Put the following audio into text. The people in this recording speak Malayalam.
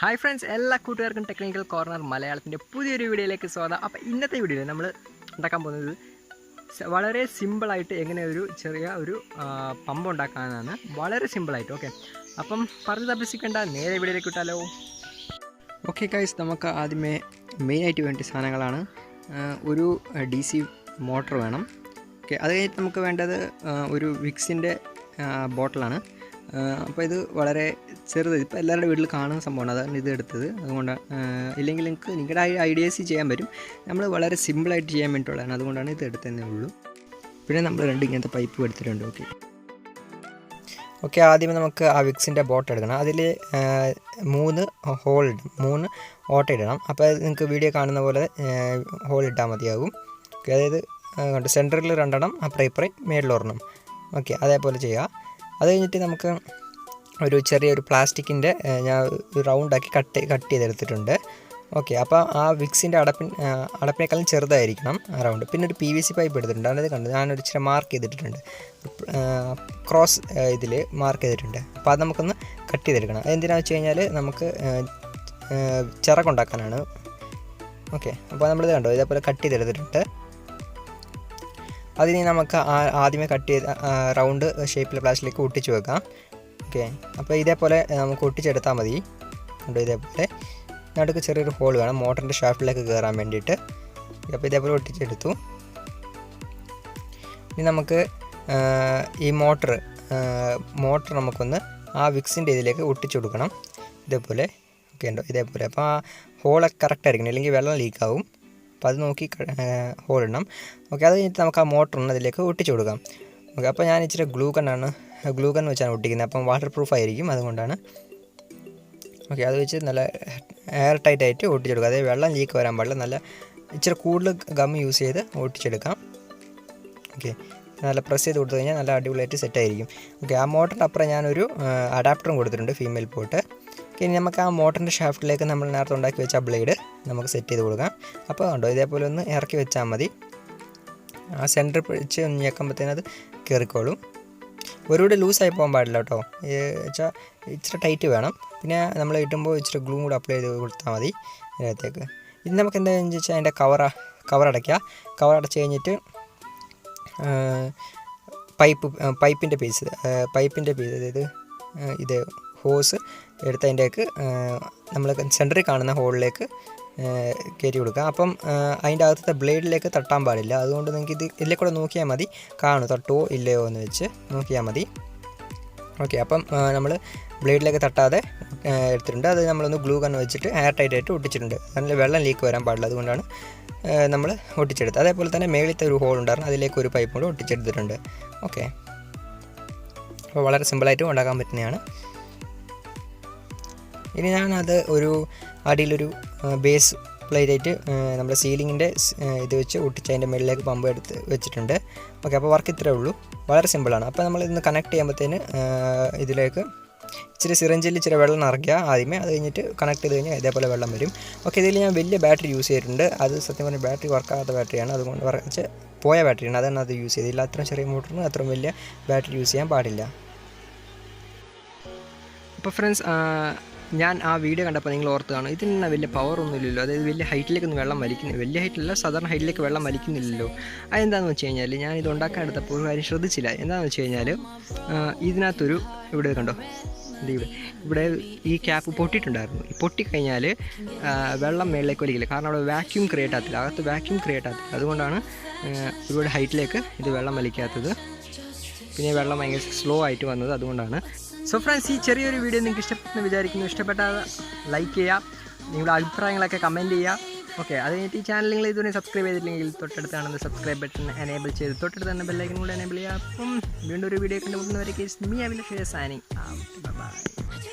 ഹായ് ഫ്രണ്ട്സ്, എല്ലാ കൂട്ടുകാർക്കും ടെക്നിക്കൽ കോർണർ മലയാളത്തിൻ്റെ പുതിയൊരു വീഡിയോയിലേക്ക് സ്വാഗതം. അപ്പോൾ ഇന്നത്തെ വീഡിയോയിൽ നമ്മൾ ഉണ്ടാക്കാൻ പോകുന്നത് വളരെ സിമ്പിളായിട്ട് എങ്ങനെ ഒരു ചെറിയ ഒരു പമ്പ് ഉണ്ടാക്കാനാണ്. വളരെ സിമ്പിളായിട്ട്. ഓക്കെ, അപ്പം പറഞ്ഞ് തപസ്സിക്കേണ്ട നേരെ വീഡിയോയിലേക്ക് വിട്ടാലോ. ഓക്കെ ഗൈസ്, നമുക്ക് ആദ്യമേ മെയിനായിട്ട് വേണ്ട സാധനങ്ങളാണ്. ഒരു DC മോട്ടർ വേണം. ഓക്കെ, അത് കഴിഞ്ഞിട്ട് നമുക്ക് വേണ്ടത് ഒരു വിക്സിൻ്റെ ബോട്ടിലാണ്. അപ്പോൾ ഇത് വളരെ ചെറുത്, ഇപ്പോൾ എല്ലാവരുടെ വീട്ടിൽ കാണുന്ന സംഭവമാണ്, അതാണ് ഇത് എടുത്തത്. അതുകൊണ്ട് ഇല്ലെങ്കിൽ നിങ്ങളുടെ ഐഡിയാസ് ചെയ്യാൻ പറ്റും. നമ്മൾ വളരെ സിമ്പിളായിട്ട് ചെയ്യാൻ വേണ്ടിയിട്ടുള്ളതാണ്, അതുകൊണ്ടാണ് ഇത് എടുത്തതേ ഉള്ളൂ. പിന്നെ നമ്മൾ ഇങ്ങനത്തെ പൈപ്പ് എടുത്തിട്ടുണ്ട്. ഓക്കെ, ആദ്യമേ നമുക്ക് ആ വിക്സിൻ്റെ ബോട്ട് എടുക്കണം. അതിൽ 3 ഹോൾ ഇടും, 3 ഓട്ട ഇടണം. അപ്പോൾ നിങ്ങൾക്ക് വീഡിയോ കാണുന്ന പോലെ ഹോൾ ഇട്ടാൽ മതിയാകും. ഓക്കെ, അതായത് കണ്ട് സെൻറ്ററിൽ 2 അപ്പുറം ഇപ്പുറം മേളിലൊരെണ്ണം. ഓക്കെ, അതേപോലെ ചെയ്യുക. അത് കഴിഞ്ഞിട്ട് നമുക്ക് ഒരു ചെറിയൊരു പ്ലാസ്റ്റിക്കിൻ്റെ ഞാൻ റൗണ്ടാക്കി കട്ട് ചെയ്തെടുത്തിട്ടുണ്ട്. ഓക്കെ, അപ്പോൾ ആ വിക്സിൻ്റെ അടപ്പിനേക്കാളും ചെറുതായിരിക്കണം റൗണ്ട്. പിന്നെ ഒരു PVC പൈപ്പ് എടുത്തിട്ടുണ്ട്. അത് കണ്ട് ഞാനൊരു ഇച്ചിരി മാർക്ക് ചെയ്തിട്ടുണ്ട്, ക്രോസ് ഇതിൽ മാർക്ക് ചെയ്തിട്ടുണ്ട്. അപ്പോൾ അത് നമുക്കൊന്ന് കട്ട് ചെയ്തെടുക്കണം. അതെന്തിനാണെന്ന് വെച്ച് കഴിഞ്ഞാൽ നമുക്ക് ചിറകുണ്ടാക്കാനാണ്. ഓക്കെ, അപ്പോൾ നമ്മളിത് കണ്ടോ, ഇതേപോലെ കട്ട് ചെയ്തെടുത്തിട്ടുണ്ട്. അതിന് നമുക്ക് ആദ്യമേ കട്ട് ചെയ്ത് റൗണ്ട് ഷേപ്പിൽ പ്ലാസ്റ്റിലേക്ക് ഒട്ടിച്ച് വെക്കാം. ഓക്കെ, അപ്പോൾ ഇതേപോലെ നമുക്ക് ഒട്ടിച്ചെടുത്താൽ മതി. കണ്ടോ, ഇതേപോലെ നടുക്ക് ചെറിയൊരു ഹോൾ വേണം മോട്ടറിൻ്റെ ഷാഫ്റ്റിലേക്ക് കയറാൻ വേണ്ടിയിട്ട്. അപ്പോൾ ഇതേപോലെ ഒട്ടിച്ചെടുത്തു. ഇനി നമുക്ക് ഈ മോട്ടർ നമുക്കൊന്ന് ആ വിക്സിൻ്റെ ഇതിലേക്ക് ഒട്ടിച്ചു കൊടുക്കണം. ഇതേപോലെ. ഓക്കെ, ഉണ്ടോ, ഇതേപോലെ. അപ്പോൾ ആ ഹോളൊക്കെ കറക്റ്റ് ആയിരിക്കണം, അല്ലെങ്കിൽ വെള്ളം ലീക്കാവും. അപ്പോൾ അത് നോക്കി ഹോൾ ഇടണം. ഓക്കെ, അത് കഴിഞ്ഞിട്ട് നമുക്ക് ആ മോട്ടറൊന്ന് അതിലേക്ക് ഒട്ടിച്ചു കൊടുക്കാം. ഓക്കെ, അപ്പോൾ ഞാൻ ഇച്ചിരി ഗ്ലൂ ഗൺ വെച്ചാണ് ഒട്ടിക്കുന്നത്. അപ്പം വാട്ടർ പ്രൂഫ് ആയിരിക്കും, അതുകൊണ്ടാണ്. ഓക്കെ, അത് വെച്ച് നല്ല എയർ ടൈറ്റായിട്ട് ഒട്ടിച്ചെടുക്കുക. അതായത് വെള്ളം ലീക്ക് വരാൻ പാടില്ല. നല്ല ഇച്ചിരി കൂടുതൽ ഗം യൂസ് ചെയ്ത് ഒട്ടിച്ചെടുക്കാം. ഓക്കെ, നല്ല പ്രസ് ചെയ്ത് കൊടുത്തു കഴിഞ്ഞാൽ നല്ല അടിപൊളിയായിട്ട് സെറ്റായിരിക്കും. ഓക്കെ, ആ മോട്ടറിൻ്റെ അപ്പുറം ഞാനൊരു അഡാപ്റ്ററും കൊടുത്തിട്ടുണ്ട്, ഫീമെയിൽ പോട്ട്. ഇനി നമുക്ക് ആ മോട്ടറിൻ്റെ ഷാഫ്റ്റിലേക്ക് നമ്മൾ നേരത്തെ ഉണ്ടാക്കി വെച്ച ബ്ലേഡ് നമുക്ക് സെറ്റ് ചെയ്ത് കൊടുക്കാം. അപ്പോൾ കണ്ടോ, ഇതേപോലെ ഒന്ന് ഇറക്കി വെച്ചാൽ മതി. ആ സെൻറ്റർ പിടിച്ച് ഒന്ന് ഞെക്കുമ്പോഴത്തേനും അത് കയറിക്കോളും. ഒരുപാട് ലൂസായി പോകാൻ പാടില്ല കേട്ടോ, വെച്ചാൽ ഇച്ചിരി ടൈറ്റ് വേണം. പിന്നെ നമ്മൾ ഇട്ടുമ്പോൾ ഇച്ചിരി ഗ്ലൂ കൂടെ അപ്ലൈ ചെയ്ത് കൊടുത്താൽ മതി ഇതിനകത്തേക്ക്. ഇനി നമുക്ക് എന്താണെന്ന് വെച്ചാൽ അതിൻ്റെ കവർ അടയ്ക്കുക. കവർ അടച്ച് കഴിഞ്ഞിട്ട് പൈപ്പിൻ്റെ പീസ് അതായത് ഇത് ഹോസ് എടുത്ത് അതിൻ്റെക്ക് നമ്മൾ സെൻറ്ററിൽ കാണുന്ന ഹോളിലേക്ക് കയറ്റി കൊടുക്കുക. അപ്പം അതിൻ്റെ അകത്തെ ബ്ലേഡിലേക്ക് തട്ടാൻ പാടില്ല. അതുകൊണ്ട് നിങ്ങൾക്ക് ഇതിലെ കൂടെ നോക്കിയാൽ മതി, തട്ടുമോ ഇല്ലയോ എന്ന് വെച്ച് നോക്കിയാൽ മതി. ഓക്കെ, അപ്പം നമ്മൾ ബ്ലേഡിലേക്ക് തട്ടാതെ എടുത്തിട്ടുണ്ട്. അത് നമ്മളൊന്ന് ഗ്ലൂ ഗൺ വെച്ചിട്ട് എയർ ടൈറ്റായിട്ട് ഒട്ടിച്ചിട്ടുണ്ട്. അതിൽ വെള്ളം ലീക്ക് വരാൻ പാടില്ല, അതുകൊണ്ടാണ് നമ്മൾ ഒട്ടിച്ചെടുത്തത്. അതേപോലെ തന്നെ മേളിലത്തെ ഒരു ഹോൾ ഉണ്ടായിരുന്നു, അതിലേക്ക് ഒരു പൈപ്പ് കൂടെ ഒട്ടിച്ചെടുത്തിട്ടുണ്ട്. ഓക്കെ, അപ്പോൾ വളരെ സിമ്പിളായിട്ട് ഉണ്ടാക്കാൻ പറ്റുന്നതാണ്. ഇനി ഞാനത് ഒരു അടിയിലൊരു ബേസ് പ്ലേറ്റായിട്ട് നമ്മുടെ സീലിങ്ങിൻ്റെ ഇത് വെച്ച് ഒട്ടിച്ച് അതിൻ്റെ മുകളിലേക്ക് പമ്പ് എടുത്ത് വെച്ചിട്ടുണ്ട്. ഓക്കെ, അപ്പോൾ വർക്ക് ഇത്രയേ ഉള്ളൂ, വളരെ സിമ്പിളാണ്. അപ്പോൾ നമ്മൾ ഇന്ന് കണക്ട് ചെയ്യുമ്പോഴത്തേന് ഇതിലേക്ക് ഇച്ചിരി സിറിഞ്ചിൽ ഇച്ചിരി വെള്ളം നിറയ്ക്കുക ആദ്യമേ. അത് കഴിഞ്ഞിട്ട് കണക്ട് ചെയ്ത് കഴിഞ്ഞാൽ ഇതേപോലെ വെള്ളം വരും. ഓക്കെ, ഇതിൽ ഞാൻ വലിയ ബാറ്ററി യൂസ് ചെയ്തിട്ടുണ്ട്. അത് സത്യം പറഞ്ഞാൽ ബാറ്ററി വർക്കാകാത്ത ബാറ്ററിയാണ്, അതുകൊണ്ട് പോയ ബാറ്ററിയാണ്, അതാണ് അത് യൂസ് ചെയ്തില്ല. അത്രയും ചെറിയ മോട്ടറിന് അത്രയും വലിയ ബാറ്ററി യൂസ് ചെയ്യാൻ പാടില്ല. അപ്പോൾ ഫ്രണ്ട്സ്, ഞാൻ ആ വീഡിയോ കണ്ടപ്പോൾ നിങ്ങൾ ഓർത്തതാണ്, ഇതിന് വലിയ പവറൊന്നും ഇല്ലല്ലോ, അതായത് വലിയ ഹൈറ്റിലേക്കൊന്നും വെള്ളം വലിക്കുന്നില്ല, വലിയ ഹൈറ്റിലല്ല സാധാരണ ഹൈറ്റിലേക്ക് വെള്ളം വലിക്കുന്നില്ലല്ലോ. അതെന്താണെന്ന് വെച്ച് കഴിഞ്ഞാൽ ഞാൻ ഇത് ഉണ്ടാക്കാൻ എടുത്തപ്പോൾ ഒരു കാര്യം ശ്രദ്ധിച്ചില്ല. എന്താണെന്ന് വെച്ച് കഴിഞ്ഞാൽ ഇതിനകത്തൊരു ഇവിടെ കണ്ടോ, ഇവിടെ ഈ ക്യാപ്പ് പൊട്ടിയിട്ടുണ്ടായിരുന്നു. ഈ പൊട്ടിക്കഴിഞ്ഞാൽ വെള്ളം മേളിലേക്ക് വലിക്കില്ല, കാരണം അവിടെ വാക്യൂം ക്രിയേറ്റ് ആകത്തില്ല, അകത്ത് വാക്യൂം ക്രിയേറ്റ് ആകത്തില്ല. അതുകൊണ്ടാണ് ഒരുപാട് ഹൈറ്റിലേക്ക് ഇത് വെള്ളം വലിക്കാത്തത്. പിന്നെ വെള്ളം ഭയങ്കര സ്ലോ ആയിട്ട് വന്നത് അതുകൊണ്ടാണ്. സോ ഫ്രണ്ട്സ്, ഈ ചെറിയൊരു വീഡിയോ നിങ്ങൾക്ക് ഇഷ്ടപ്പെട്ടെന്ന് വിചാരിക്കുന്നു. ഇഷ്ടപ്പെട്ടാൽ ലൈക്ക് ചെയ്യുക, നിങ്ങളുടെ അഭിപ്രായങ്ങളൊക്കെ കമൻറ്റ് ചെയ്യുക. ഓക്കെ, അത് കഴിഞ്ഞിട്ട് ഈ ചാനൽ നിങ്ങൾ ഇതുവരെ സബ്സ്ക്രൈബ് ചെയ്തിട്ടില്ലെങ്കിൽ തൊട്ടടുത്ത് കാണുന്ന സബ്സ്ക്രൈബ് ബട്ടൺ എനേബിൾ ചെയ്ത് തൊട്ടടുത്ത് തന്നെ ബെല്ലൈക്കൻ കൂടെ എനേബിൾ ചെയ്യുക. അപ്പം വീണ്ടും ഒരു വീഡിയോ കണ്ടുമുട്ടുന്നവരേക്ക് me I will share signing out. By.